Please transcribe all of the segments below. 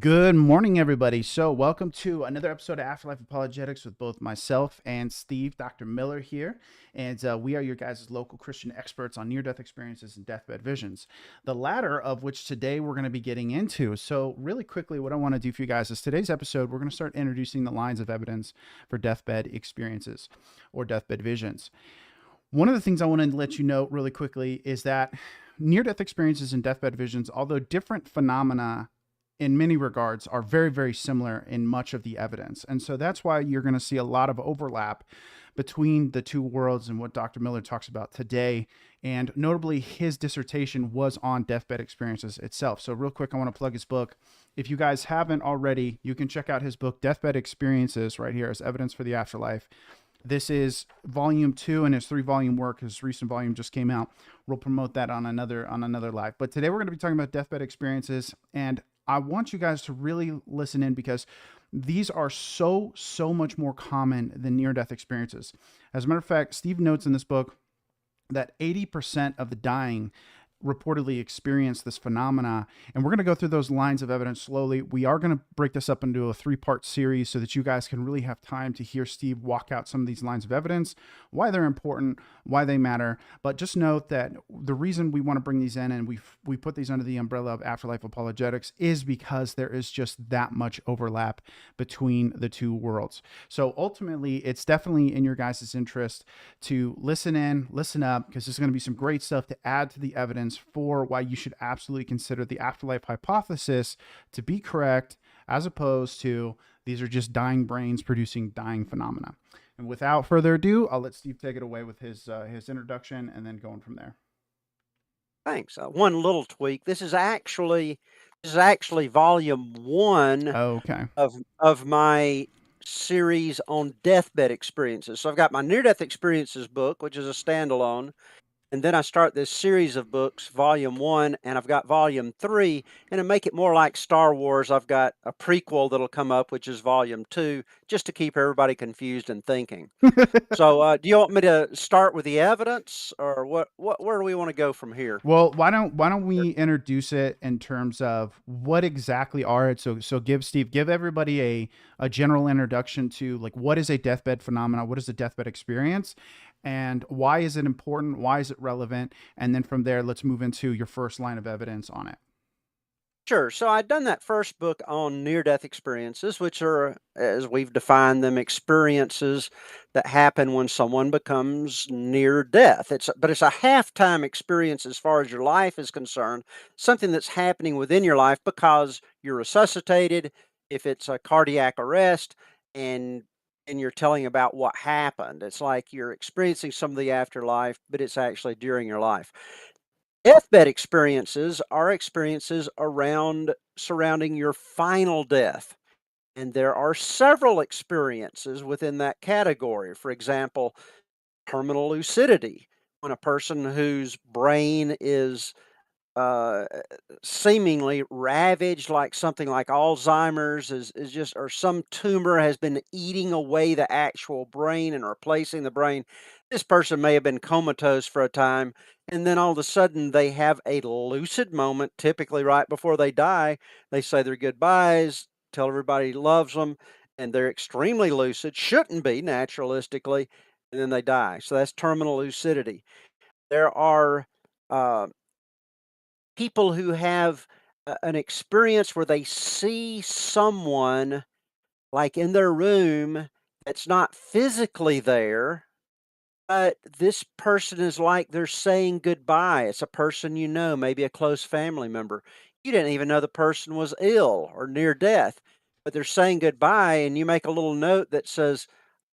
Good morning, everybody. So, welcome to another episode of Afterlife Apologetics with both myself and Steve, Dr. Miller here. And we are your guys' local Christian experts on near death experiences and deathbed visions, the latter of which today we're going to be getting into. So, really quickly, what I want to do for you guys is today's episode, we're going to start introducing the lines of evidence for deathbed experiences or deathbed visions. One of the things I want to let you know really quickly is that near death experiences and deathbed visions, although different phenomena in many regards, are very, very similar in much of the evidence. And so that's why you're going to see a lot of overlap between the two worlds and what Dr. Miller talks about today. And notably, his dissertation was on deathbed experiences itself. So, real quick, I want to plug his book. If you guys haven't already, you can check out his book, Deathbed Experiences, right here as evidence for the afterlife. This is volume 2 in his 3-volume work. His recent volume just came out. We'll promote that on another live. But today we're going to be talking about deathbed experiences, and I want you guys to really listen in because these are so much more common than near-death experiences. As a matter of fact, Steve notes in this book that 80% of the dying reportedly experience this phenomena. And we're going to go through those lines of evidence slowly. We are going to break this up into a 3-part series so that you guys can really have time to hear Steve walk out some of these lines of evidence, why they're important, why they matter. But just note that the reason we want to bring these in and we put these under the umbrella of Afterlife Apologetics is because there is just that much overlap between the two worlds. So ultimately, it's definitely in your guys' interest to listen in, listen up, because there's going to be some great stuff to add to the evidence for why you should absolutely consider the afterlife hypothesis to be correct, as opposed to these are just dying brains producing dying phenomena. And without further ado, I'll let Steve take it away with his introduction and then going from there. Thanks. One little tweak. This is actually volume 1 Okay. of my series on deathbed experiences. So I've got my near-death experiences book, which is a standalone, and then I start this series of books, volume 1, and I've got volume 3. And to make it more like Star Wars, I've got a prequel that'll come up, which is volume 2, just to keep everybody confused and thinking. So, do you want me to start with the evidence, or where do we want to go from here? Well, why don't we introduce it in terms of what exactly are it? So give everybody a general introduction to like what is a deathbed phenomena, what is a deathbed experience, and why is it important, why is it relevant, and then from there let's move into your first line of evidence on it. Sure. So I'd done that first book on near death experiences, which are, as we've defined them, experiences that happen when someone becomes near death. But it's a halftime experience as far as your life is concerned, something that's happening within your life because you're resuscitated, if it's a cardiac arrest, and and you're telling about what happened. It's like you're experiencing some of the afterlife, but it's actually during your life. Deathbed experiences are experiences around surrounding your final death. And there are several experiences within that category. For example, terminal lucidity, when a person whose brain is uh, seemingly ravaged, like something like Alzheimer's is just, or some tumor has been eating away the actual brain and replacing the brain. This person may have been comatose for a time, and then all of a sudden they have a lucid moment, typically right before they die. They say their goodbyes, tell everybody loves them, and they're extremely lucid, shouldn't be naturalistically, and then they die. So that's terminal lucidity. There are uh, people who have an experience where they see someone like in their room that's not physically there, but this person is like they're saying goodbye. It's a person you know, maybe a close family member. You didn't even know the person was ill or near death, but they're saying goodbye, and you make a little note that says,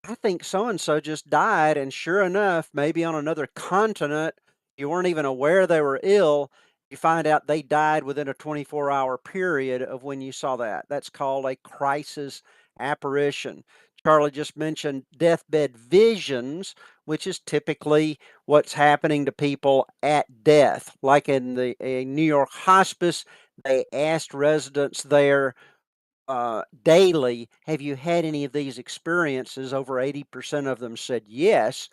I think so and so just died. And sure enough, maybe on another continent, you weren't even aware they were ill. You find out they died within a 24-hour period of when you saw that. That's called a crisis apparition. Charlie just mentioned deathbed visions, which is typically what's happening to people at death. Like in the a New York hospice, they asked residents there daily, have you had any of these experiences? Over 80% of them said yes.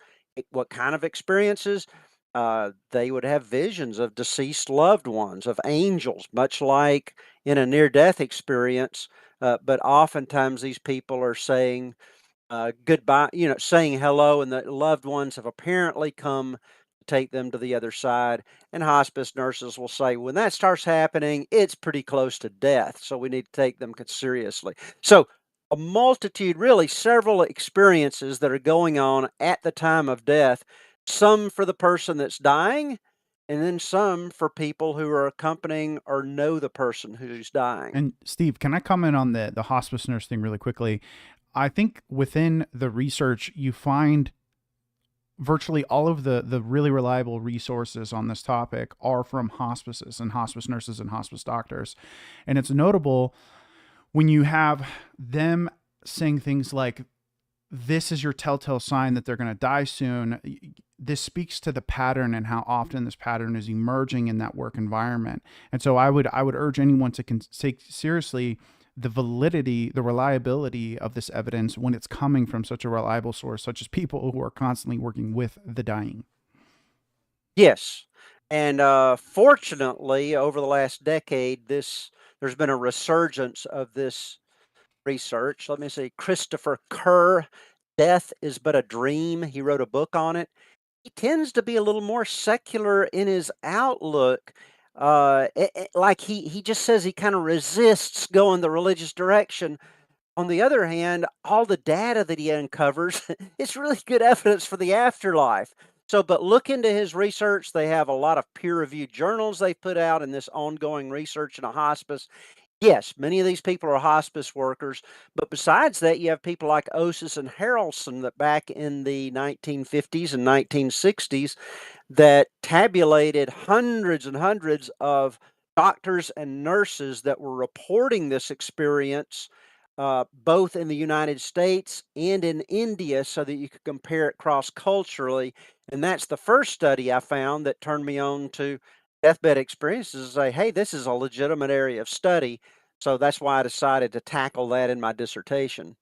What kind of experiences? They would have visions of deceased loved ones, of angels, much like in a near-death experience. But oftentimes these people are saying goodbye, saying hello, and the loved ones have apparently come to take them to the other side. And hospice nurses will say, when that starts happening, it's pretty close to death, so we need to take them seriously. So, a multitude, really several experiences that are going on at the time of death, some for the person that's dying, and then some for people who are accompanying or know the person who's dying. And Steve, can I comment on the hospice nurse thing really quickly? I think within the research, you find virtually all of the really reliable resources on this topic are from hospices and hospice nurses and hospice doctors. And it's notable when you have them saying things like, this is your telltale sign that they're going to die soon. This speaks to the pattern and how often this pattern is emerging in that work environment. And so I would urge anyone to take seriously the validity, the reliability of this evidence when it's coming from such a reliable source, such as people who are constantly working with the dying. Yes. And fortunately, over the last decade, there's been a resurgence of this research. Let me see. Christopher Kerr, Death is But a Dream. He wrote a book on it. He tends to be a little more secular in his outlook. Like he just says he kind of resists going the religious direction. On the other hand, all the data that he uncovers, it's really good evidence for the afterlife. So, but look into his research. They have a lot of peer-reviewed journals they put out in this ongoing research in a hospice. Yes, many of these people are hospice workers, but besides that, you have people like Osis and Harrelson that back in the 1950s and 1960s that tabulated hundreds and hundreds of doctors and nurses that were reporting this experience, both in the United States and in India, so that you could compare it cross culturally. And that's the first study I found that turned me on to deathbed experiences to say, hey, this is a legitimate area of study. So that's why I decided to tackle that in my dissertation.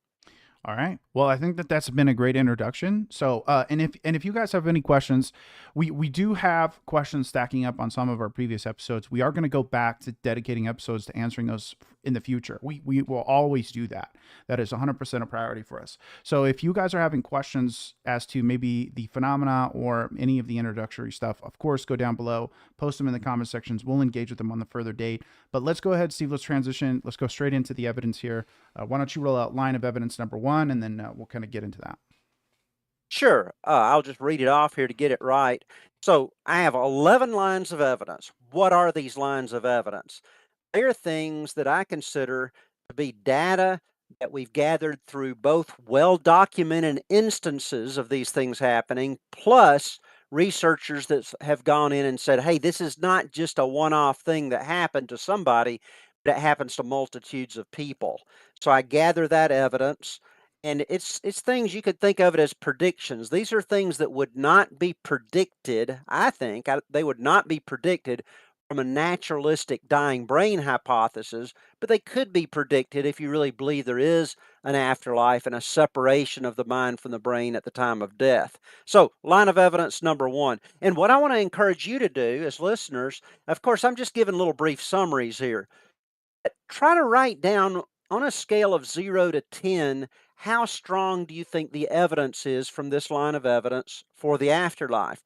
All right. Well, I think that that's been a great introduction. So, and if you guys have any questions, we do have questions stacking up on some of our previous episodes. We are going to go back to dedicating episodes to answering those in the future. We will always do that. That is 100% a priority for us. So, if you guys are having questions as to maybe the phenomena or any of the introductory stuff, of course, go down below, post them in the comment sections. We'll engage with them on the further date. But let's go ahead, Steve. Let's transition. Let's go straight into the evidence here. Why don't you roll out line of evidence number one, and then we'll kind of get into that. Sure. I'll just read it off here to get it right. So I have 11 lines of evidence. What are these lines of evidence? They are things that I consider to be data that we've gathered through both well documented instances of these things happening, plus researchers that have gone in and said, hey, this is not just a one off thing that happened to somebody, but it happens to multitudes of people. So I gather that evidence. And it's things you could think of it as predictions. These are things that would not be predicted, I think, they would not be predicted from a naturalistic dying brain hypothesis, but they could be predicted if you really believe there is an afterlife and a separation of the mind from the brain at the time of death. So, line of evidence number one. And what I want to encourage you to do as listeners, of course, I'm just giving little brief summaries here. Try to write down on a scale of 0 to 10, how strong do you think the evidence is from this line of evidence for the afterlife?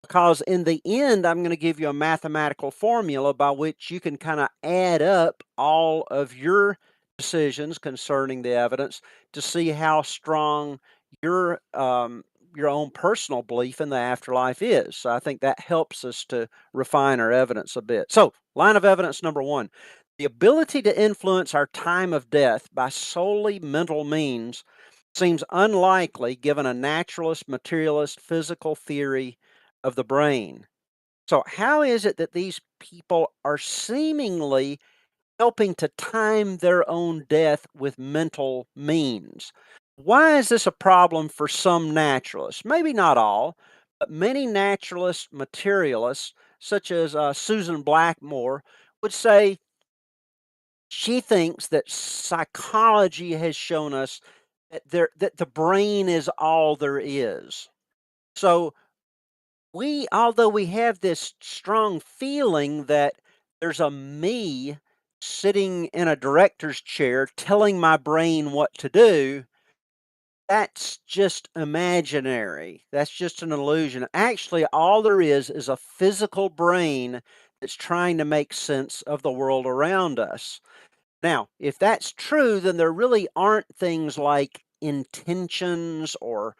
Because in the end, I'm going to give you a mathematical formula by which you can kind of add up all of your decisions concerning the evidence to see how strong your own personal belief in the afterlife is. So I think that helps us to refine our evidence a bit. So, line of evidence number one: the ability to influence our time of death by solely mental means seems unlikely given a naturalist, materialist, physical theory of the brain. So, how is it that these people are seemingly helping to time their own death with mental means? Why is this a problem for some naturalists? Maybe not all, but many naturalist materialists, such as Susan Blackmore, would say she thinks that psychology has shown us that the brain is all there is. So although we have this strong feeling that there's a me sitting in a director's chair telling my brain what to do, that's just imaginary. That's just an illusion. Actually, all there is a physical brain that's trying to make sense of the world around us. Now, if that's true, then there really aren't things like intentions or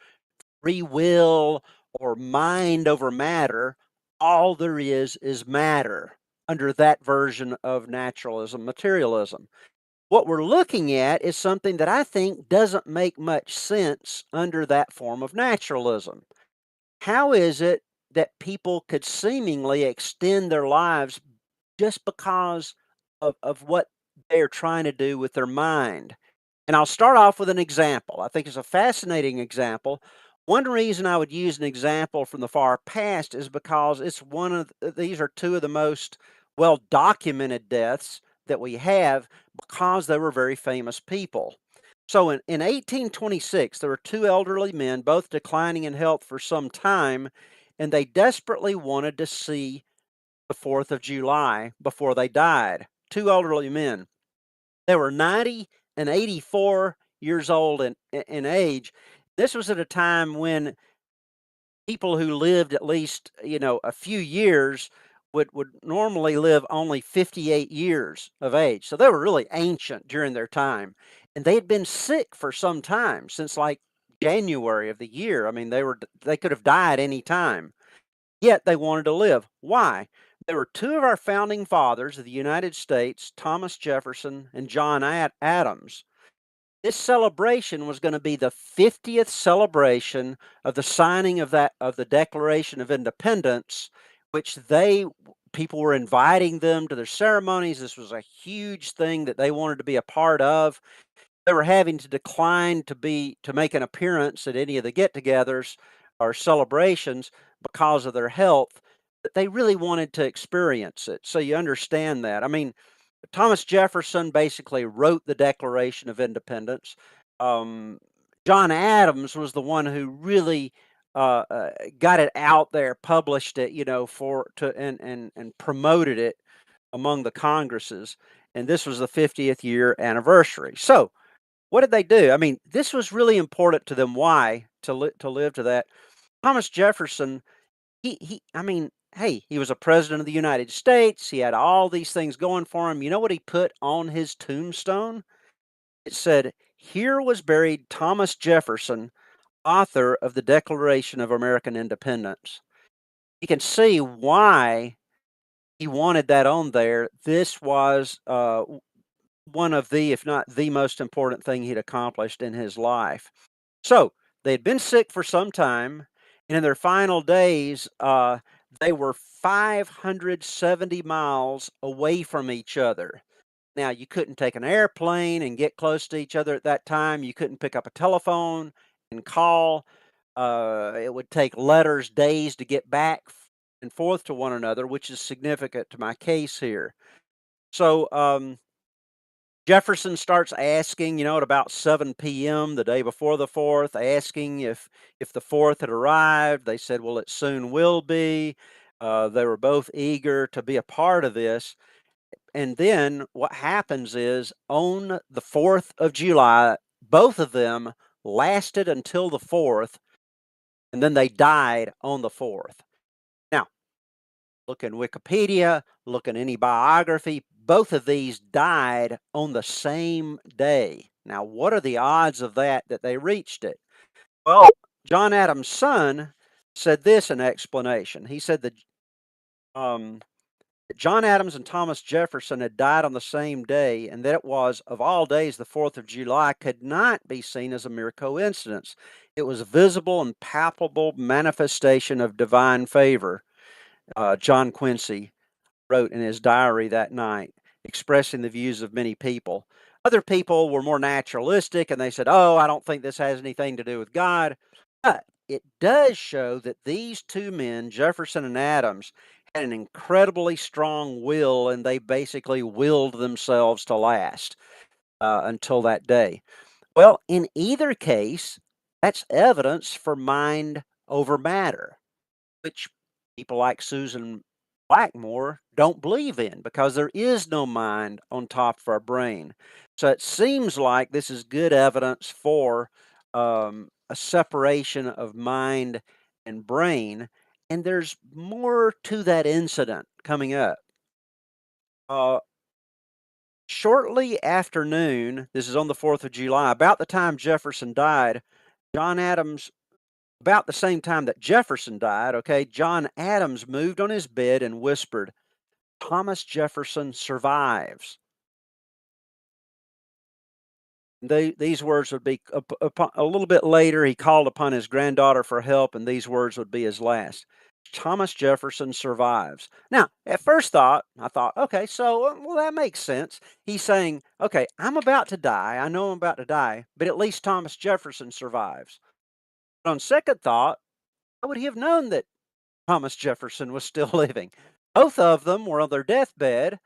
free will or mind over matter. All there is matter under that version of naturalism, materialism. What we're looking at is something that I think doesn't make much sense under that form of naturalism. How is it that people could seemingly extend their lives just because of what they're trying to do with their mind? And I'll start off with an example. I think it's a fascinating example. One reason I would use an example from the far past is because it's these are two of the most well documented deaths that we have because they were very famous people. So in 1826, there were two elderly men, both declining in health for some time, and they desperately wanted to see the 4th of July before they died. Two elderly men. They were 90 and 84 years old in age. This was at a time when people who lived at least, a few years would normally live only 58 years of age. So they were really ancient during their time. And they had been sick for some time, since like January of the year. I mean, they could have died any time. Yet they wanted to live. Why? There were two of our founding fathers of the United States, Thomas Jefferson and John Adams. This celebration was going to be the 50th celebration of the signing of the Declaration of Independence, which people were inviting them to their ceremonies. This was a huge thing that they wanted to be a part of. They were having to decline to make an appearance at any of the get-togethers or celebrations because of their health, but they really wanted to experience it. So you understand that. I mean, Thomas Jefferson basically wrote the Declaration of Independence. Um, John Adams was the one who really got it out there, published it, and promoted it among the Congresses. And this was the 50th year anniversary. So what did they do? I mean, this was really important to them. Why? To live to that. Thomas Jefferson, I mean, hey, he was a president of the United States. He had all these things going for him. You know what he put on his tombstone? It said, "Here was buried Thomas Jefferson, author of the Declaration of American Independence." You can see why he wanted that on there. This was one of if not the most important thing he'd accomplished in his life. So they had been sick for some time, and in their final days, they were 570 miles away from each other. Now, you couldn't take an airplane and get close to each other at that time. You couldn't pick up a telephone and call. It would take letters, days to get back and forth to one another, which is significant to my case here. So, Jefferson starts asking, at about 7 p.m. the day before the 4th, asking if the 4th had arrived. They said, well, it soon will be. They were both eager to be a part of this. And then what happens is on the 4th of July, both of them lasted until the 4th, and then they died on the 4th. Now, look in Wikipedia, look in any biography. Both of these died on the same day. Now, what are the odds of that they reached it? Well, John Adams' son said this in explanation. He said that John Adams and Thomas Jefferson had died on the same day, and that it was, of all days, the 4th of July, could not be seen as a mere coincidence. It was a visible and palpable manifestation of divine favor. John Quincy wrote in his diary that night, expressing the views of many people. Other people were more naturalistic and they said, oh, I don't think this has anything to do with God. But it does show that these two men, Jefferson and Adams, had an incredibly strong will and they basically willed themselves to last until that day. Well, in either case, that's evidence for mind over matter, which people like Susan Blackmore don't believe in, because there is no mind on top of our brain. So it seems like this is good evidence for a separation of mind and brain. And there's more to that incident coming up. Uh, Shortly after noon, this is on the 4th of July, about the time Jefferson died, John Adams, about the same time that Jefferson died, okay, John Adams moved on his bed and whispered, "Thomas Jefferson survives." These words would be a little bit later. He called upon his granddaughter for help, and these words would be his last. Thomas Jefferson survives. Now, at first thought, I thought, okay, so well, that makes sense. He's saying, okay, I'm about to die. I know I'm about to die, but at least Thomas Jefferson survives. But on second thought, how would he have known that Thomas Jefferson was still living? Both of them were on their deathbed.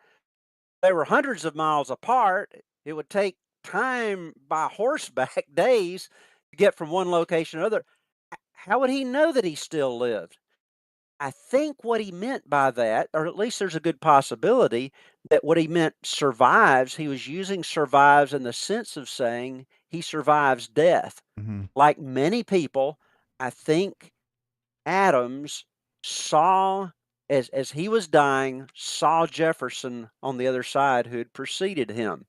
They were hundreds of miles apart. It would take time by horseback, days, to get from one location to another. How would he know that he still lived? I think what he meant by that, or at least there's a good possibility that what he meant survives, he was using survives in the sense of saying he survives death. Hmm. Like many people, I think Adams saw, as he was dying, saw Jefferson on the other side who had preceded him.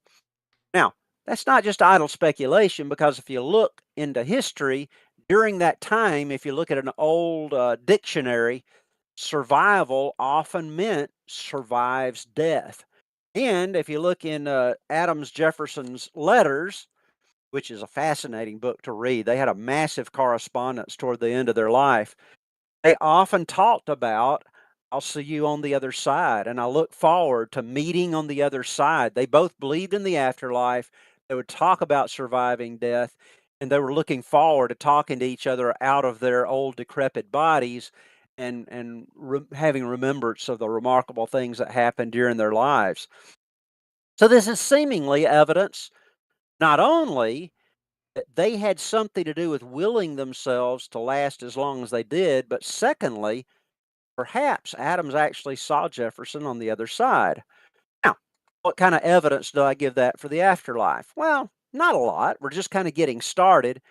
Now, that's not just idle speculation, because if you look into history during that time, if you look at an old dictionary, survival often meant survives death. And if you look in Adams Jefferson's letters, which is a fascinating book to read, they had a massive correspondence toward the end of their life. They often talked about, "I'll see you on the other side, and I look forward to meeting on the other side." They both believed in the afterlife. They would talk about surviving death, and they were looking forward to talking to each other out of their old decrepit bodies, and having remembrance of the remarkable things that happened during their lives. So this is seemingly evidence not only that they had something to do with willing themselves to last as long as they did, but secondly, perhaps Adams actually saw Jefferson on the other side. Now, what kind of evidence do I give that for the afterlife? Well, not a lot. We're just kind of getting started.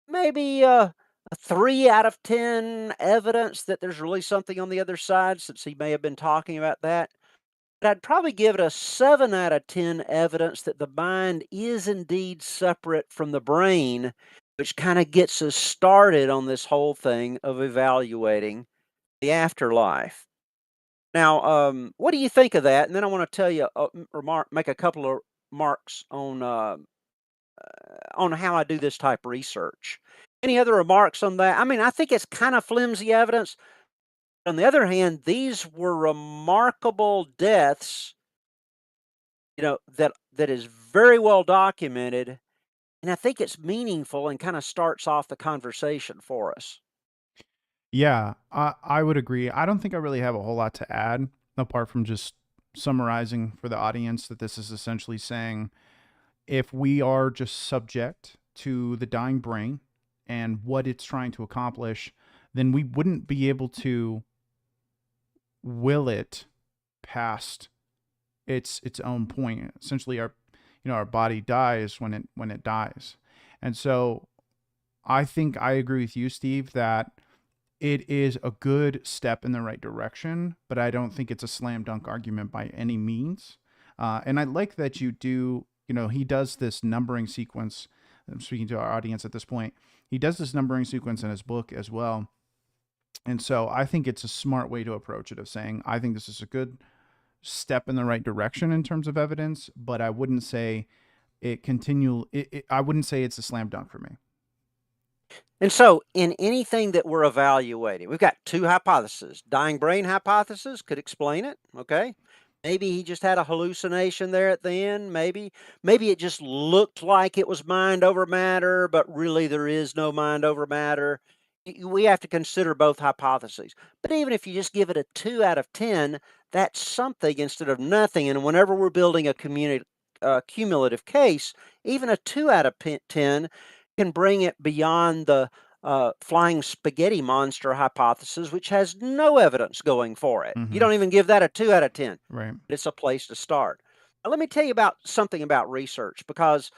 Maybe a 3 out of 10 evidence that there's really something on the other side, since he may have been talking about that. But I'd probably give it a 7 out of 10 evidence that the mind is indeed separate from the brain, which kind of gets us started on this whole thing of evaluating the afterlife. Now, what do you think of that? And then I want to tell you, make a couple of remarks on how I do this type of research. Any other remarks on that? I mean, I think it's kind of flimsy evidence. On the other hand, these were remarkable deaths, that is very well documented, and I think it's meaningful and kind of starts off the conversation for us. Yeah, I would agree. I don't think I really have a whole lot to add apart from just summarizing for the audience that this is essentially saying if we are just subject to the dying brain and what it's trying to accomplish, then we wouldn't be able to will it past its own point. Essentially, our body dies when it dies, and so I think I agree with you, Steve, that it is a good step in the right direction, but I don't think it's a slam dunk argument by any means. And I like that you do, he does this numbering sequence. I'm speaking to our audience at this point. He does this numbering sequence in his book as well. And so I think it's a smart way to approach it of saying, I think this is a good step in the right direction in terms of evidence, but I wouldn't say I wouldn't say it's a slam dunk for me. And so, in anything that we're evaluating, we've got two hypotheses. Dying brain hypothesis could explain it. Okay. Maybe he just had a hallucination there at the end. Maybe it just looked like it was mind over matter, but really there is no mind over matter. We have to consider both hypotheses. But even if you just give it a 2 out of 10, that's something instead of nothing. And whenever we're building a cumulative case, even a 2 out of 10 can bring it beyond the flying spaghetti monster hypothesis, which has no evidence going for it. You Mm-hmm. don't even give that a 2 out of 10. Right. It's a place to start. Now, let me tell you about something about research, because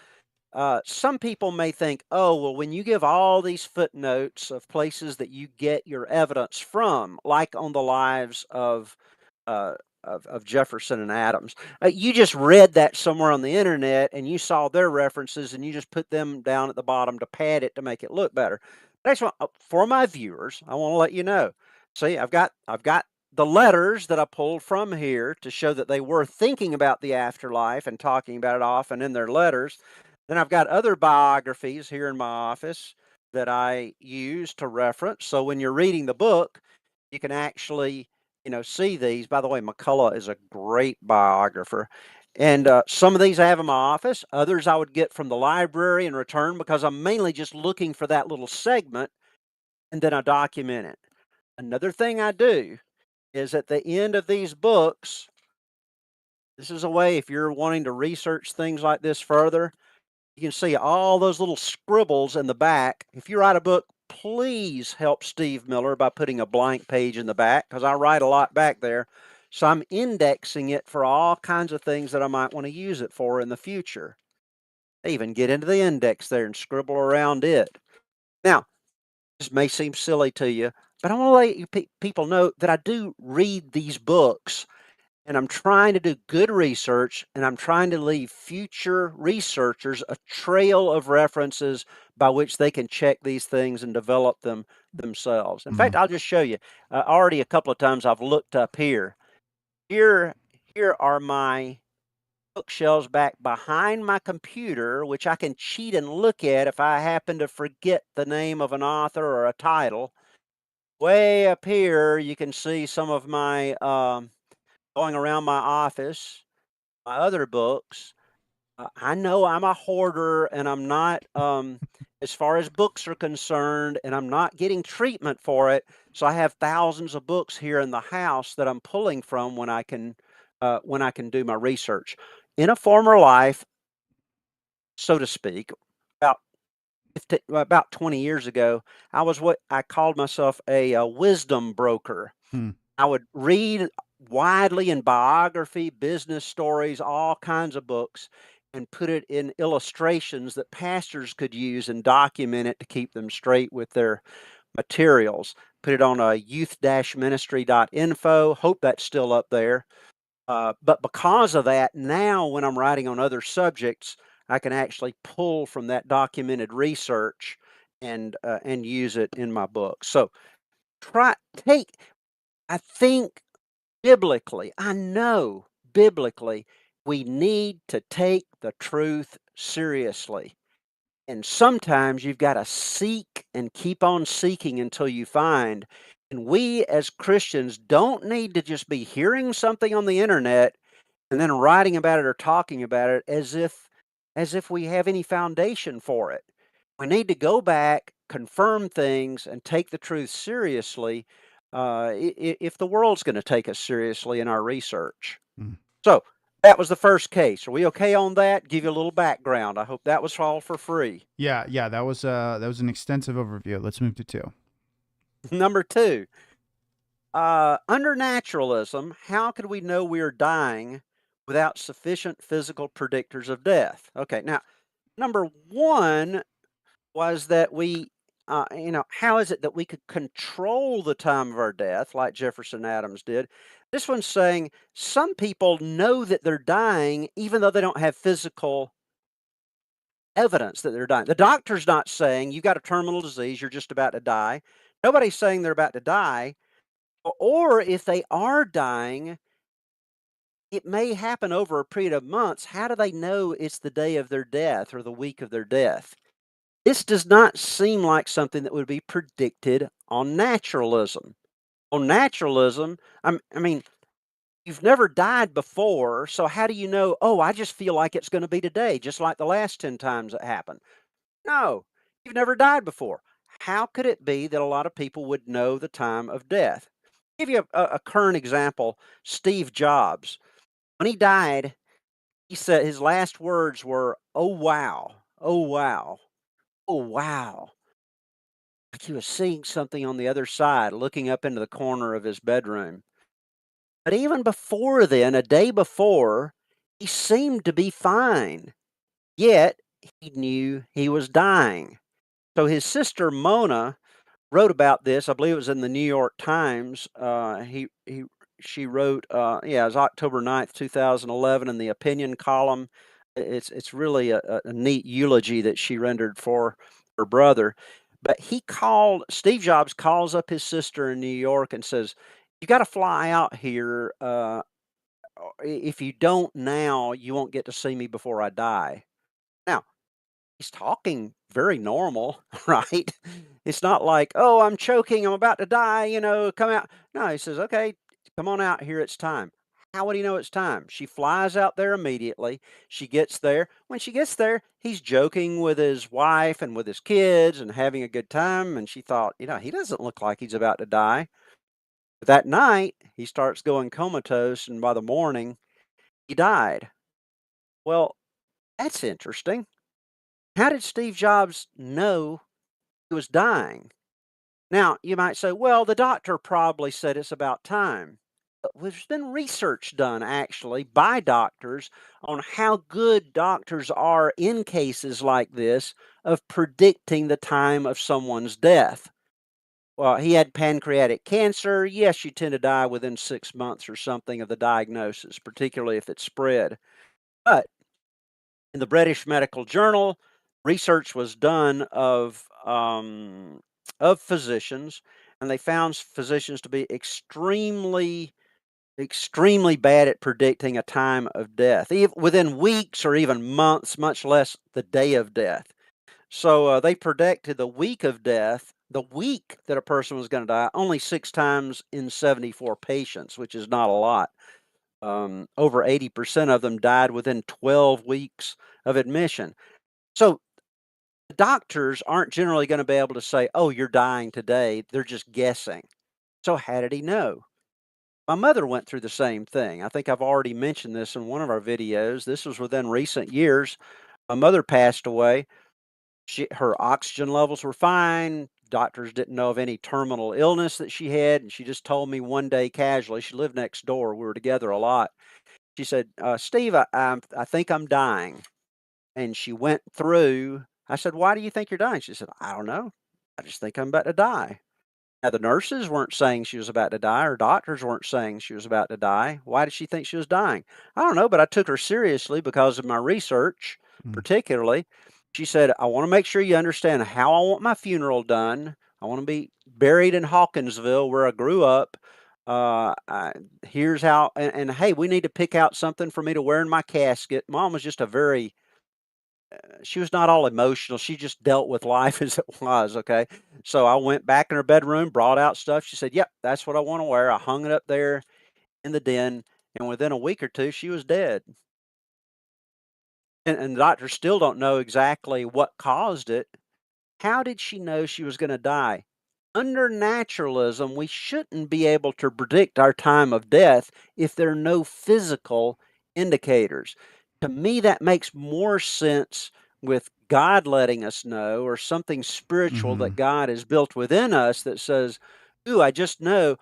some people may think, oh, well, when you give all these footnotes of places that you get your evidence from, like on the lives uh, of Jefferson and Adams, you just read that somewhere on the internet and you saw their references and you just put them down at the bottom to pad it to make it look better. That's what, for my viewers, I want to let you know. See, I've got the letters that I pulled from here to show that they were thinking about the afterlife and talking about it often in their letters. Then I've got other biographies here in my office that I use to reference. So when you're reading the book, you can actually, see these. By the way, McCullough is a great biographer. And some of these I have in my office. Others I would get from the library and return, because I'm mainly just looking for that little segment, and then I document it. Another thing I do is at the end of these books, this is a way, if you're wanting to research things like this further, you can see all those little scribbles in the back. If you write a book, please help Steve Miller by putting a blank page in the back, because I write a lot back there. So I'm indexing it for all kinds of things that I might want to use it for in the future. I even get into the index there and scribble around it. Now, this may seem silly to you, but I want to let you people know that I do read these books, and I'm trying to do good research, and I'm trying to leave future researchers a trail of references by which they can check these things and develop them themselves. In fact, Mm-hmm. I'll just show you. Already a couple of times I've looked up here. Here are my bookshelves back behind my computer, which I can cheat and look at if I happen to forget the name of an author or a title. Way up here, you can see some of my going around my office, my other books. I know I'm a hoarder, and I'm not, as far as books are concerned, and I'm not getting treatment for it. So I have thousands of books here in the house that I'm pulling from when I can do my research. In a former life, so to speak, about about 20 years ago, I was what I called myself a wisdom broker. Hmm. I would read widely in biography, business stories, all kinds of books, and put it in illustrations that pastors could use and document it to keep them straight with their materials. Put it on a youth-ministry.info. Hope that's still up there. But because of that, now when I'm writing on other subjects, I can actually pull from that documented research and use it in my book. So try take. I think biblically, I know biblically, we need to take the truth seriously. And sometimes you've got to seek and keep on seeking until you find. And we as Christians don't need to just be hearing something on the internet and then writing about it or talking about it as if we have any foundation for it. We need to go back, confirm things, and take the truth seriously, if the world's going to take us seriously in our research. Mm. So that was the first case. Are we okay on that? Give you a little background. I hope that was all for free. Yeah, that was an extensive overview. Let's move to two. Number two, under naturalism, how could we know we are dying without sufficient physical predictors of death? Okay, now number one was that how is it that we could control the time of our death like Jefferson Adams did? This one's saying some people know that they're dying even though they don't have physical evidence that they're dying. The doctor's not saying you've got a terminal disease, you're just about to die. Nobody's saying they're about to die. Or if they are dying, it may happen over a period of months. How do they know it's the day of their death or the week of their death? This does not seem like something that would be predicted on naturalism. On naturalism, I mean, you've never died before, so how do you know, oh, I just feel like it's going to be today, just like the last 10 times it happened? No, you've never died before. How could it be that a lot of people would know the time of death? Give you a current example. Steve Jobs, when he died, he said his last words were, "Oh wow, oh wow, oh wow." like he was seeing something on the other side, looking up into the corner of his bedroom. But even before then, a day before, he seemed to be fine. Yet he knew he was dying. So his sister Mona wrote about this. I believe it was in the New York Times. She wrote, yeah, it was October 9th, 2011, in the opinion column. It's really a neat eulogy that she rendered for her brother. But Steve Jobs calls up his sister in New York and says, "You got to fly out here. If you don't now, you won't get to see me before I die." Now, he's talking very normal, right? It's not like, "Oh, I'm choking, I'm about to die, come out." No, he says, "Okay, come on out here, it's time." How would he know it's time? She flies out there immediately. She gets there. When she gets there, he's joking with his wife and with his kids and having a good time. And she thought, he doesn't look like he's about to die. But that night, he starts going comatose, and by the morning, he died. Well, that's interesting. How did Steve Jobs know he was dying? Now, you might say, well, the doctor probably said it's about time. But there's been research done actually by doctors on how good doctors are in cases like this of predicting the time of someone's death. Well, he had pancreatic cancer. Yes, you tend to die within 6 months or something of the diagnosis, particularly if it's spread. But in the British Medical Journal, research was done of physicians, and they found physicians to be extremely bad at predicting a time of death, even within weeks or even months, much less the day of death. So they predicted the week of death, the week that a person was going to die, only 6 times in 74 patients, which is not a lot. Over 80% of them died within 12 weeks of admission. So the doctors aren't generally going to be able to say, "Oh, you're dying today." They're just guessing. So how did he know? My mother went through the same thing. I think I've already mentioned this in one of our videos. This was within recent years. My mother passed away. Her oxygen levels were fine. Doctors didn't know of any terminal illness that she had, and she just told me one day casually. She lived next door. We were together a lot. She said, "Steve, I think I'm dying." And she went through. I said, "Why do you think you're dying?" She said, "I don't know. I just think I'm about to die." Now, the nurses weren't saying she was about to die, or doctors weren't saying she was about to die. Why did she think she was dying? I don't know, but I took her seriously because of my research, Mm. particularly. She said, "I want to make sure you understand how I want my funeral done. I want to be buried in Hawkinsville, where I grew up. Here's how, and hey, we need to pick out something for me to wear in my casket." Mom was just she was not all emotional. She just dealt with life as it was. Okay. So I went back in her bedroom, brought out stuff. She said, "Yep, that's what I want to wear." I hung it up there in the den. And within a week or two, she was dead. And the doctors still don't know exactly what caused it. How did she know she was going to die? Under naturalism, we shouldn't be able to predict our time of death if there are no physical indicators. To me, that makes more sense with God letting us know, or something spiritual that Hmm. God has built within us that says, "Ooh, I just know."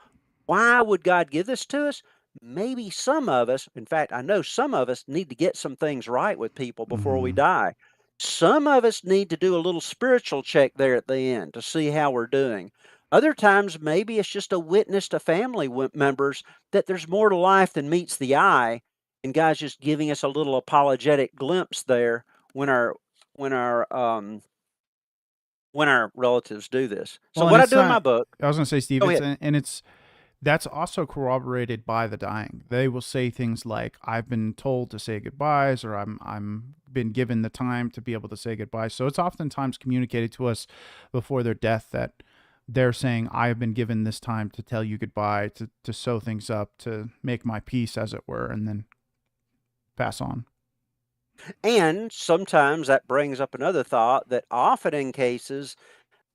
Why would God give this to us? Maybe some of us, in fact, I know some of us need to get some things right with people before we Hmm. die. Some of us need to do a little spiritual check there at the end to see how we're doing. Other times, maybe it's just a witness to family members that there's more to life than meets the eye, and God's just giving us a little apologetic glimpse there when our when our um, when our relatives do this. So Well, and what I it's do in my not. book, I was gonna say, Steve. go It's ahead. and it's that's also corroborated by the dying. They will say things like, "I've been told to say goodbyes," or "I'm been given the time to be able to say goodbye." So it's oftentimes communicated to us before their death that they're saying, "I have been given this time to tell you goodbye, to sew things up, to make my peace, as it were, and then pass on." And sometimes that brings up another thought that often in cases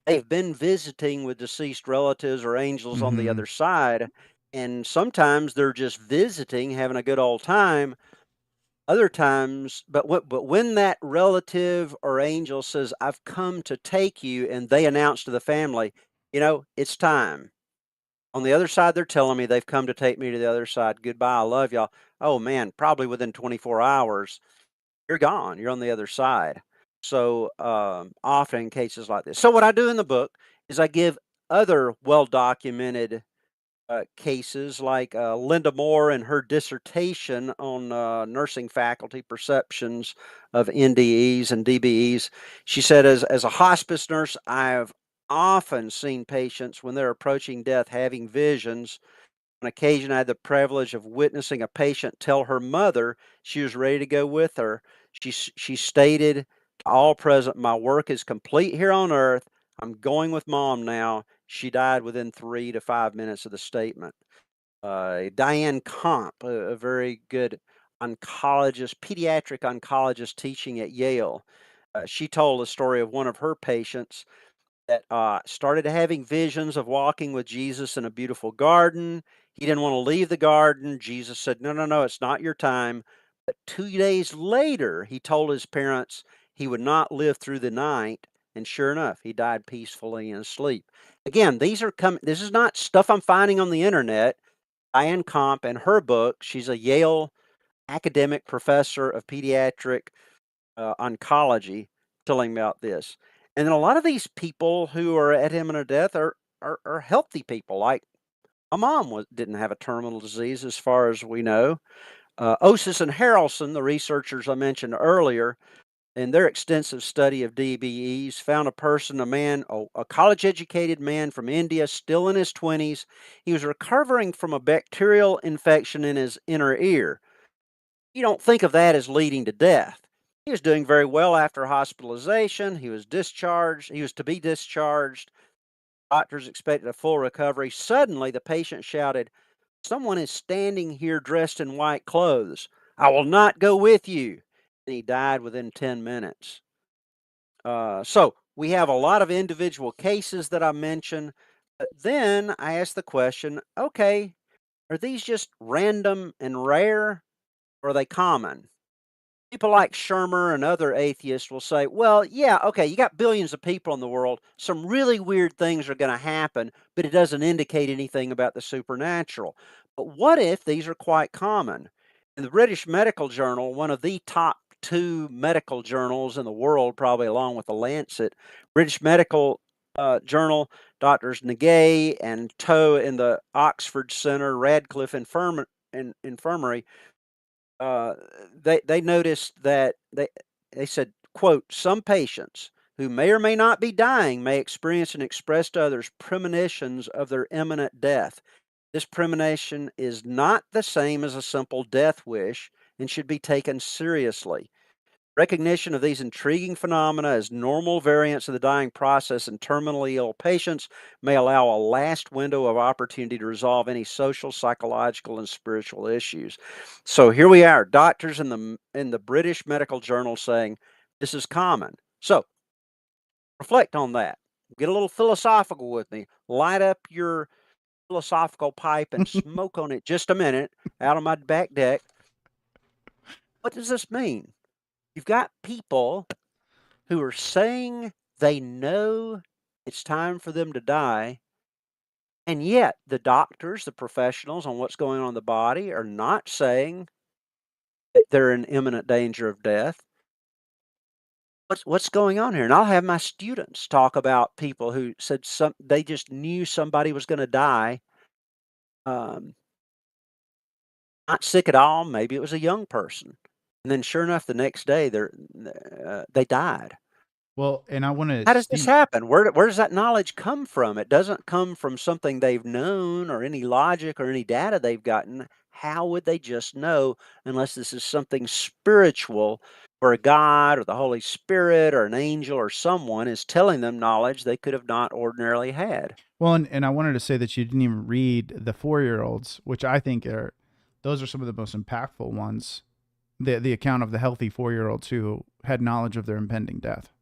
they've been visiting with deceased relatives or angels on the Hmm. other side, and sometimes they're just visiting, having a good old time. Other times, but when that relative or angel says, "I've come to take you," and they announce to the family, it's time. On the other side, they're telling me they've come to take me to the other side. Goodbye. I love y'all. Oh man, probably within 24 hours, you're gone. You're on the other side. So often in cases like this. So what I do in the book is I give other well documented cases like Linda Moore and her dissertation on nursing faculty perceptions of NDEs and DBEs. She said, as a hospice nurse, I've often seen patients when they're approaching death having visions. On occasion, I had the privilege of witnessing a patient tell her mother she was ready to go with her. She stated to all present, "My work is complete here on earth. I'm going with mom now." She died within 3 to 5 minutes of the statement. Diane Comp, a very good oncologist, pediatric oncologist teaching at Yale, she told the story of one of her patients that started having visions of walking with Jesus in a beautiful garden. He didn't want to leave the garden. Jesus said, "No, no, no, it's not your time." But 2 days later, he told his parents he would not live through the night. And sure enough, he died peacefully in his sleep. Again, this is not stuff I'm finding on the internet. Diane Comp, in her book, she's a Yale academic professor of pediatric oncology, telling me about this. And then a lot of these people who are at imminent death are healthy people. Like my mom didn't have a terminal disease, as far as we know. Osis and Harrelson, the researchers I mentioned earlier, in their extensive study of DBEs, found a man, a college-educated man from India, still in his 20s. He was recovering from a bacterial infection in his inner ear. You don't think of that as leading to death. He was doing very well after hospitalization. He was discharged. He was to be discharged. Doctors expected a full recovery. Suddenly, the patient shouted, "Someone is standing here dressed in white clothes. I will not go with you." And he died within 10 minutes. So we have a lot of individual cases that I mentioned. But then I asked the question, okay, are these just random and rare, or are they common? People like Shermer and other atheists will say, well, yeah, okay, you got billions of people in the world. Some really weird things are going to happen, but it doesn't indicate anything about the supernatural. But what if these are quite common? In the British Medical Journal, one of the top two medical journals in the world, probably along with the Lancet, British Medical Journal, Doctors Nagay and Toe in the Oxford Center, Radcliffe Infirmary, uh, they noticed that they said, quote, "Some patients who may or may not be dying may experience and express to others premonitions of their imminent death. This premonition is not the same as a simple death wish and should be taken seriously. Recognition of these intriguing phenomena as normal variants of the dying process in terminally ill patients may allow a last window of opportunity to resolve any social, psychological, and spiritual issues." So here we are, doctors in the British Medical Journal saying this is common. So reflect on that. Get a little philosophical with me. Light up your philosophical pipe and smoke on it just a minute out on my back deck. What does this mean? You've got people who are saying they know it's time for them to die, and yet the doctors, the professionals on what's going on in the body are not saying that they're in imminent danger of death. What's going on here? And I'll have my students talk about people who said they just knew somebody was going to die, um, not sick at all. Maybe it was a young person, and then sure enough, the next day they died. Well, and I want to, How does this Steve. happen? Where does that knowledge come from? It doesn't come from something they've known or any logic or any data they've gotten. How would they just know unless this is something spiritual, or a God or the Holy Spirit or an angel or someone is telling them knowledge they could have not ordinarily had? Well, and I wanted to say that you didn't even read the 4-year-olds, which I think those are some of the most impactful ones. The account of the healthy 4-year-olds who had knowledge of their impending death.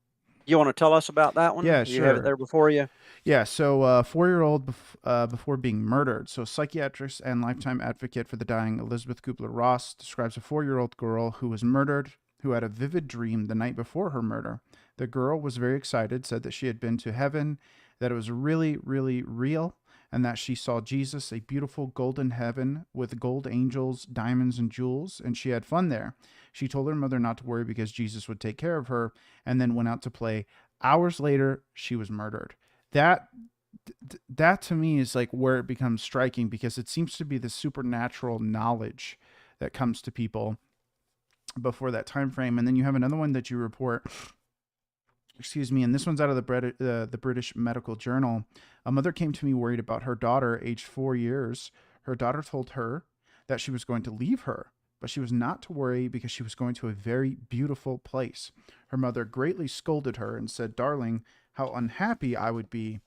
You want to tell us about that one? Yeah, You have it sure. there before you? Yeah, so 4-year-old before being murdered. So psychiatrist and lifetime advocate for the dying Elizabeth Kubler-Ross describes a 4-year-old girl who was murdered, who had a vivid dream the night before her murder. The girl was very excited, said that she had been to heaven, that it was really, really real, and that she saw Jesus, a beautiful golden heaven with gold angels, diamonds, and jewels, and she had fun there. She told her mother not to worry because Jesus would take care of her, and then went out to play. Hours later, she was murdered. That that to me is like where it becomes striking, because it seems to be the supernatural knowledge that comes to people before that time frame. And then you have another one that you report, excuse me, and this one's out of the British Medical Journal. A mother came to me worried about her daughter, aged 4 years. Her daughter told her that she was going to leave her, but she was not to worry because she was going to a very beautiful place. Her mother greatly scolded her and said, "Darling, how unhappy I would be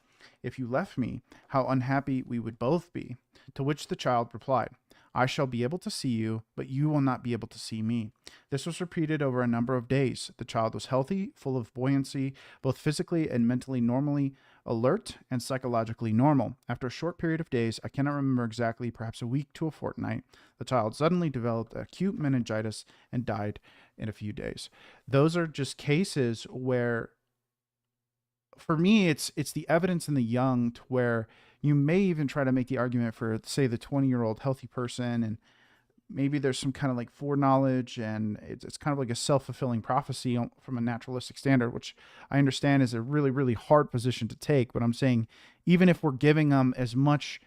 if you left me, how unhappy we would both be." To which the child replied, "I shall be able to see you, but you will not be able to see me." This was repeated over a number of days. The child was healthy, full of buoyancy, both physically and mentally normally alert and psychologically normal. After a short period of days, I cannot remember exactly, perhaps a week to a fortnight, the child suddenly developed acute meningitis and died in a few days. Those are just cases where, for me, it's the evidence in the young, to where you may even try to make the argument for, say, the 20-year-old healthy person, and maybe there's some kind of like foreknowledge, and it's kind of like a self-fulfilling prophecy from a naturalistic standard, which I understand is a really, really hard position to take. But I'm saying, even if we're giving them as much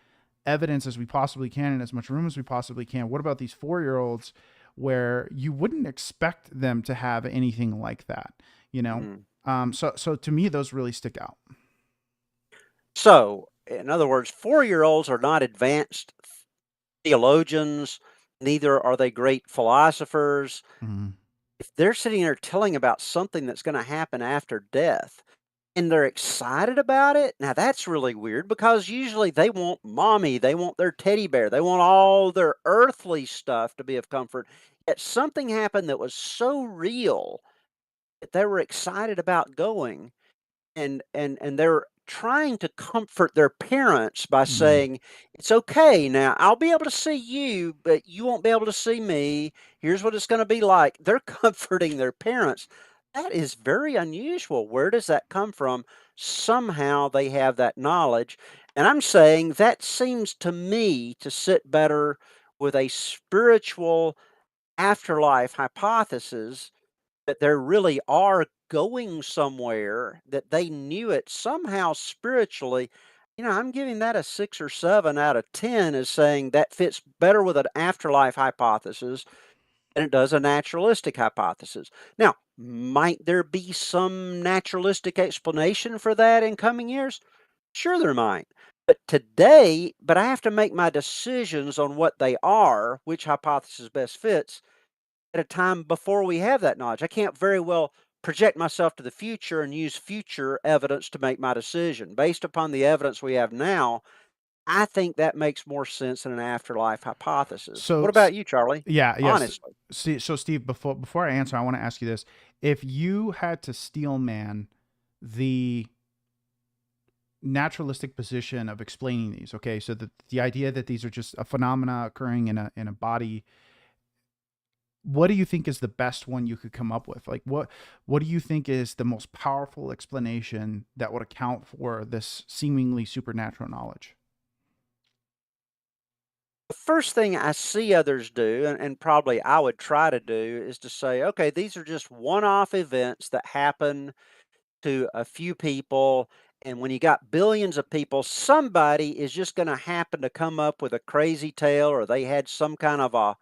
evidence as we possibly can and as much room as we possibly can, what about these 4-year-olds where you wouldn't expect them to have anything like that, you know? Mm. So to me, those really stick out. So, in other words, 4-year-olds are not advanced theologians, neither are they great philosophers. Mhm. If they're sitting there telling about something that's going to happen after death and they're excited about it, now that's really weird, because usually they want mommy, they want their teddy bear, they want all their earthly stuff to be of comfort. Yet something happened that was so real that they were excited about going. And they're trying to comfort their parents by Mhm. saying, "It's okay now. I'll be able to see you, but you won't be able to see me. Here's what it's gonna be like." They're comforting their parents. That is very unusual. Where does that come from? Somehow they have that knowledge, and I'm saying that seems to me to sit better with a spiritual afterlife hypothesis, that there really are going somewhere, that they knew it somehow spiritually. I'm giving that a 6 or 7 out of 10, as saying that fits better with an afterlife hypothesis than it does a naturalistic hypothesis. Now, might there be some naturalistic explanation for that in coming years? Sure, there might. But I have to make my decisions on what they are, which hypothesis best fits, at a time before we have that knowledge. I can't very well project myself to the future and use future evidence to make my decision. Based upon the evidence we have now, I think that makes more sense than an afterlife hypothesis. So What about you, Charlie? yeah, yes. Honestly. See, so Steve, before I answer, I want to ask you this: if you had to steel man the naturalistic position of explaining these, okay, so the idea that these are just a phenomena occurring in a body, what do you think is the best one you could come up with? Like, what do you think is the most powerful explanation that would account for this seemingly supernatural knowledge? The first thing I see others do, and probably I would try to do, is to say, okay, these are just one off events that happen to a few people. And when you got billions of people, somebody is just going to happen to come up with a crazy tale, or they had some kind of a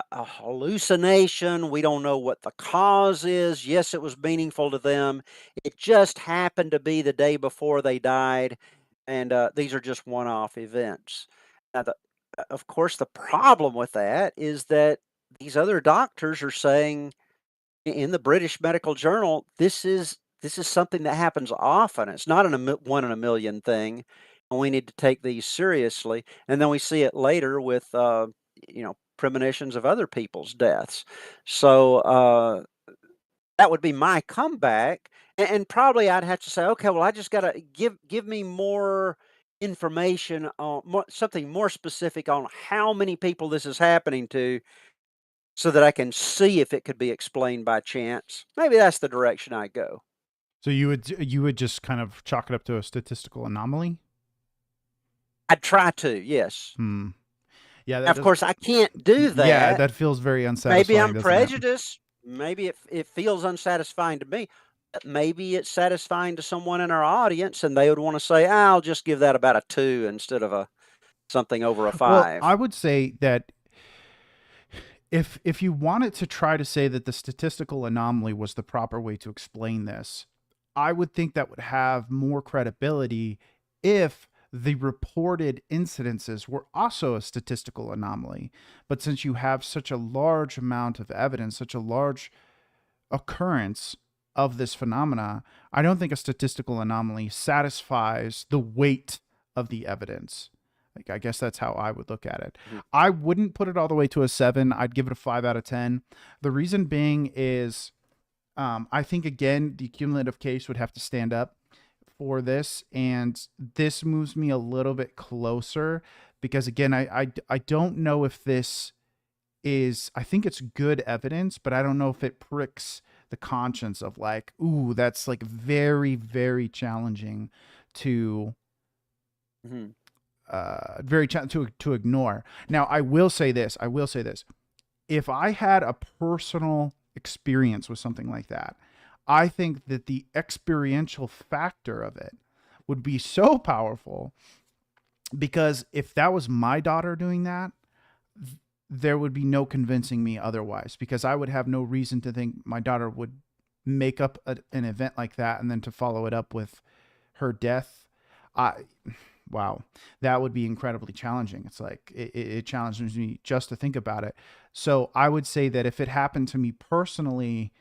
hallucination. We don't know what the cause is. Yes, it was meaningful to them. It just happened to be the day before they died, and these are just one-off events. Now, of course, the problem with that is that these other doctors are saying in the British Medical Journal, this is something that happens often. It's not one in a million thing, and we need to take these seriously. And then we see it later with premonitions of other people's deaths. So that would be my comeback. And probably I'd have to say, okay, well, I just got to give me more information on something more specific on how many people this is happening to, so that I can see if it could be explained by chance. Maybe that's the direction I go. So you would just kind of chalk it up to a statistical anomaly? I'd try to, yes. Hmm. Yeah, Now, that of does. course, I can't do Yeah, that. that feels very Maybe unsatisfying, I'm doesn't it? prejudiced. Maybe it feels unsatisfying to me. But maybe it's satisfying to someone in our audience, and they would want to say, "I'll just give that about a 2 instead of a something over a Well, 5." I would say that if you wanted to try to say that the statistical anomaly was the proper way to explain this, I would think that would have more credibility if the reported incidences were also a statistical anomaly. But since you have such a large amount of evidence, such a large occurrence of this phenomena, I don't think a statistical anomaly satisfies the weight of the evidence. Like, I guess that's how I would look at it. Mhm. I wouldn't put it all the way to a 7. I'd give it a 5 out of 10. The reason being is I think, again, the cumulative case would have to stand up for this. And this moves me a little bit closer because, again, I don't know if this is, I think it's good evidence, but I don't know if it pricks the conscience of like, ooh, that's like very, very challenging to Mhm. to ignore. Now, I will say this. I will say this. If I had a personal experience with something like that, I think that the experiential factor of it would be so powerful because if that was my daughter doing that, there would be no convincing me otherwise because I would have no reason to think my daughter would make up an event like that and then to follow it up with her death. I Wow, that would be incredibly challenging. It's like it challenges me just to think about it. So I would say that if it happened to me personally,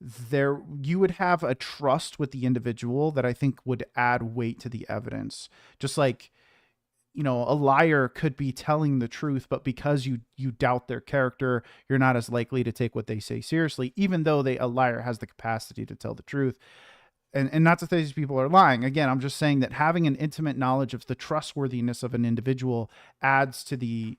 there you would have a trust with the individual that I think would add weight to the evidence. Just like, a liar could be telling the truth, but because you doubt their character, you're not as likely to take what they say seriously, even though a liar has the capacity to tell the truth. And not to say these people are lying. Again, I'm just saying that having an intimate knowledge of the trustworthiness of an individual adds to the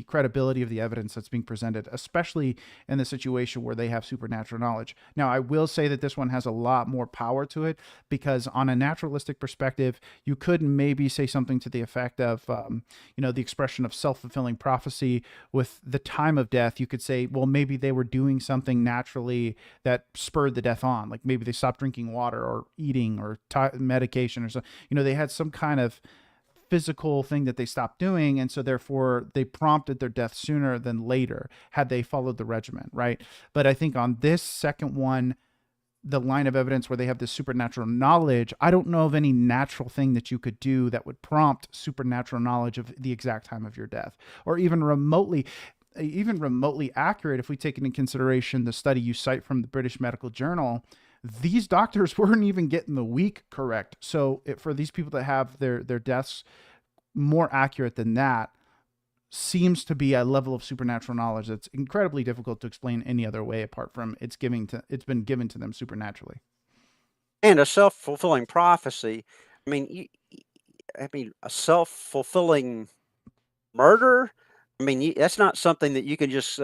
credibility of the evidence that's being presented, especially in the situation where they have supernatural knowledge. Now, I will say that this one has a lot more power to it because on a naturalistic perspective, you could maybe say something to the effect of, the expression of self-fulfilling prophecy with the time of death. You could say, well, maybe they were doing something naturally that spurred the death on. Like maybe they stopped drinking water or eating or medication or so. They had some kind of physical thing that they stopped doing, and so therefore they prompted their death sooner than later had they followed the regimen, right? But I think on this second one, the line of evidence where they have this supernatural knowledge, I don't know of any natural thing that you could do that would prompt supernatural knowledge of the exact time of your death, or even remotely accurate. If we take into consideration the study you cite from the British Medical Journal, these doctors weren't even getting the week correct. So for these people to have their deaths more accurate than that seems to be a level of supernatural knowledge that's incredibly difficult to explain any other way apart from it's been given to them supernaturally. And a self-fulfilling prophecy. I mean, a self-fulfilling murder? I mean, that's not something that you can just,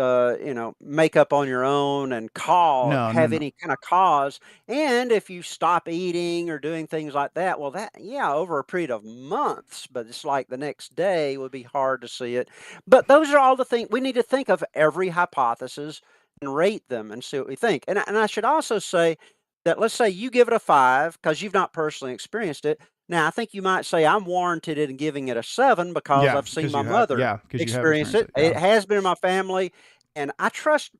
make up on your own and No, no, have no. any kind of cause. And if you stop eating or doing things like that, well, yeah, over a period of months, but it's like the next day would be hard to see it. But those are all the things we need to think of every hypothesis and rate them and see what we think. And I should also say that let's say you give it a 5 because you've not personally experienced it. Now, I think you might say I'm warranted in giving it a 7 because Yeah, I've seen because my mother you have experience experienced it. it. It Yeah. has been in my family, and I trust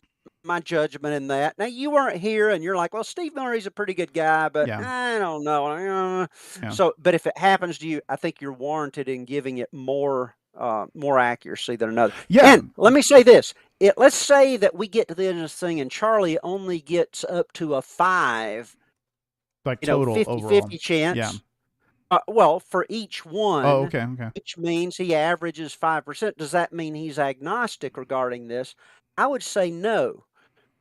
my judgment in that. Now, you weren't here, and you're like, "Well, Steve Murray's a pretty good guy, but Yeah. I don't know." Yeah. So, but if it happens to you, I think you're warranted in giving it more accuracy than another. Yeah. And let me say this: let's say that we get to the end of this thing, and Charlie only gets up to a 5, Like total overall. 50-50 Yeah. chance. Well, for each Oh, one, okay. Okay. which means he averages 5%. Does that mean he's agnostic regarding this? I would say no,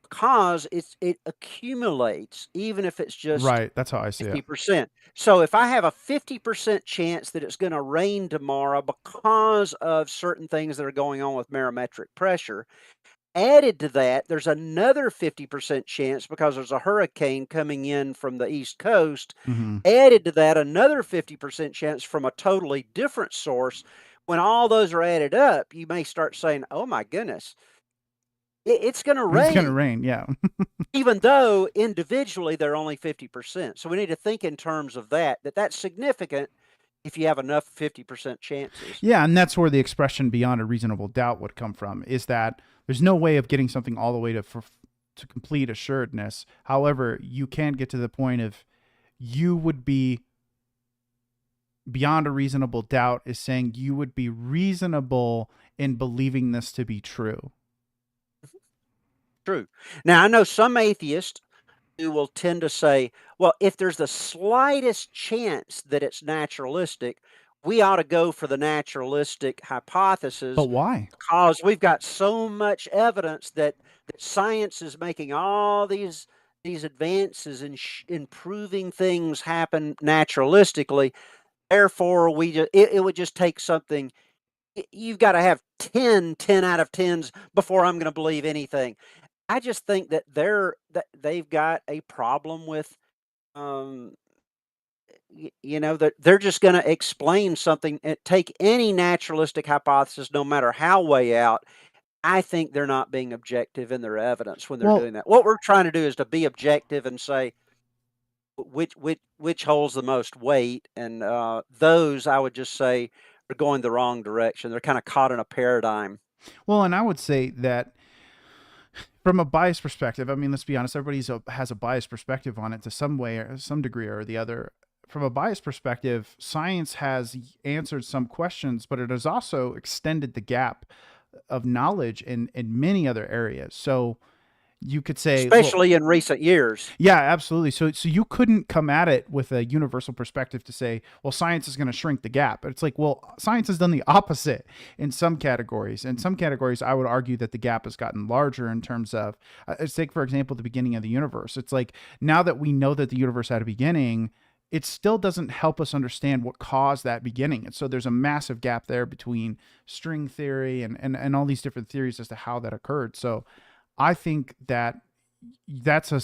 because it accumulates, even if it's just Right. That's how I see it. 50%. So if I have a 50% chance that it's going to rain tomorrow because of certain things that are going on with barometric pressure, added to that, there's another 50% chance because there's a hurricane coming in from the East Coast. Hmm. Added to that, another 50% chance from a totally different source. When all those are added up, you may start saying, oh my goodness, it's going to It's gonna rain, rain. Yeah. even though individually they're only 50%. So we need to think in terms of that's significant if you have enough 50% chances. Yeah, and that's where the expression "beyond a reasonable doubt" would come from. Is that there's no way of getting something all the way to complete assuredness. However, you can get to the point of you would be beyond a reasonable doubt is saying you would be reasonable in believing this to be true. True. Now, I know some atheists who will tend to say, well, if there's the slightest chance that it's naturalistic, we ought to go for the naturalistic But hypothesis why? because we've got so much evidence that science is making all these advances in proving things happen naturalistically. Therefore, it would just take something. You've got to have 10 out of 10s before I'm going to believe anything. I just think that they've got a problem with, um, that they're just going to explain something and take any naturalistic hypothesis, no matter how way out. I think they're not being objective in their evidence when they're Well, doing that. What we're trying to do is to be objective and say which holds the most weight, and those I would just say are going the wrong direction. They're kind of caught in a paradigm. well, and I would say that from a biased perspective, I mean, let's be honest, has a biased perspective on it to some way or some degree or the other. From a biased perspective, science has answered some questions, but it has also extended the gap of knowledge in many other areas. So you could say, well, Especially in recent years. yeah, absolutely. So you couldn't come at it with a universal perspective to say, well, science is going to shrink the gap. It's like, well, science has done the opposite in some categories. In some categories, I would argue that the gap has gotten larger in terms of, let's take, for example, the beginning of the universe. It's like now that we know that the universe had a beginning, it still doesn't help us understand what caused that beginning. And so there's a massive gap there between string theory and all these different theories as to how that occurred. So I think that that's a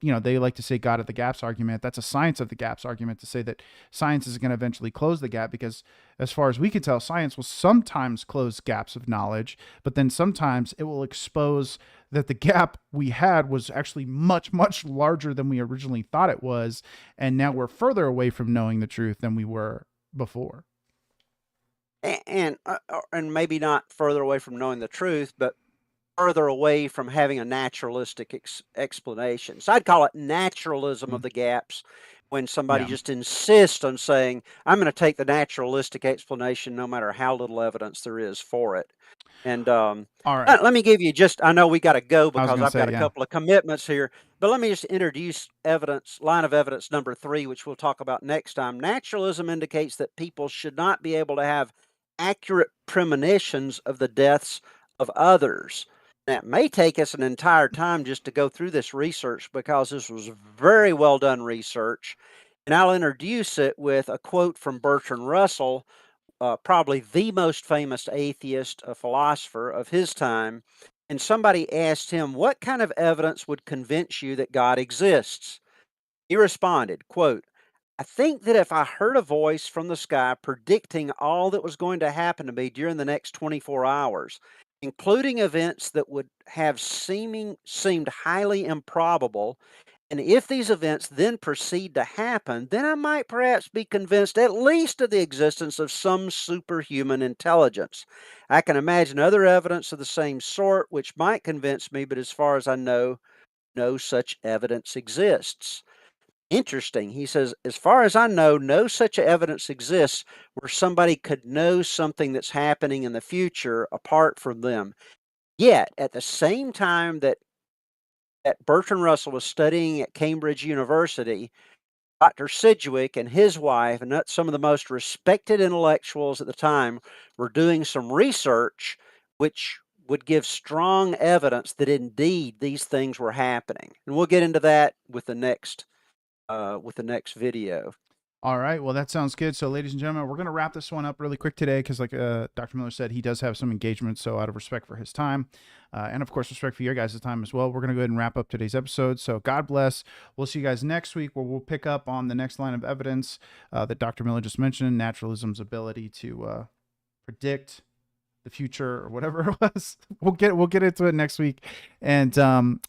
they like to say God of the gaps argument. That's a science of the gaps argument to say that science is going to eventually close the gap, because as far as we can tell, science will sometimes close gaps of knowledge, but then sometimes it will expose that the gap we had was actually much larger than we originally thought it was, and now we're further away from knowing the truth than we were before. And maybe not further away from knowing the truth, but further away from having a naturalistic explanation. So I'd call it naturalism of Mm. the gaps when somebody Yeah. just insists on saying, I'm going to take the naturalistic explanation no matter how little evidence there is for it. And All right. let me give you I know we got to go I was because going to I've got say, a yeah. couple of commitments here, but let me just introduce line of evidence number 3, which we'll talk about next time. Naturalism indicates that people should not be able to have accurate premonitions of the deaths of others. Now, it may take us an entire time just to go through this research because this was very well done research. And I'll introduce it with a quote from Bertrand Russell, probably the most famous atheist, philosopher of his time. And somebody asked him, what kind of evidence would convince you that God exists? He responded, quote, I think that if I heard a voice from the sky predicting all that was going to happen to me during the next 24 hours, including events that would have seemed highly improbable, and if these events then proceed to happen, then I might perhaps be convinced at least of the existence of some superhuman intelligence. I can imagine other evidence of the same sort which might convince me, but as far as I know, no such evidence exists. Interesting. He says, as far as I know, no such evidence exists where somebody could know something that's happening in the future apart from them. Yet, at the same time that Bertrand Russell was studying at Cambridge University, Dr. Sidgwick and his wife, and that's some of the most respected intellectuals at the time, were doing some research which would give strong evidence that indeed these things were happening. And we'll get into that with the next video. All right. Well, that sounds good. So, ladies and gentlemen, we're going to wrap this one up really quick today because, like Dr. Miller said, he does have some engagement. So, out of respect for his time and, of course, respect for your guys' time as well, we're going to go ahead and wrap up today's episode. So, God bless. We'll see you guys next week where we'll pick up on the next line of evidence that Dr. Miller just mentioned, naturalism's ability to predict the future or whatever it was. We'll get into it next week, and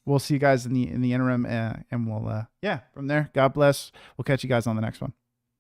we'll see you guys in the interim, and we'll from there. God bless. We'll catch you guys on the next one.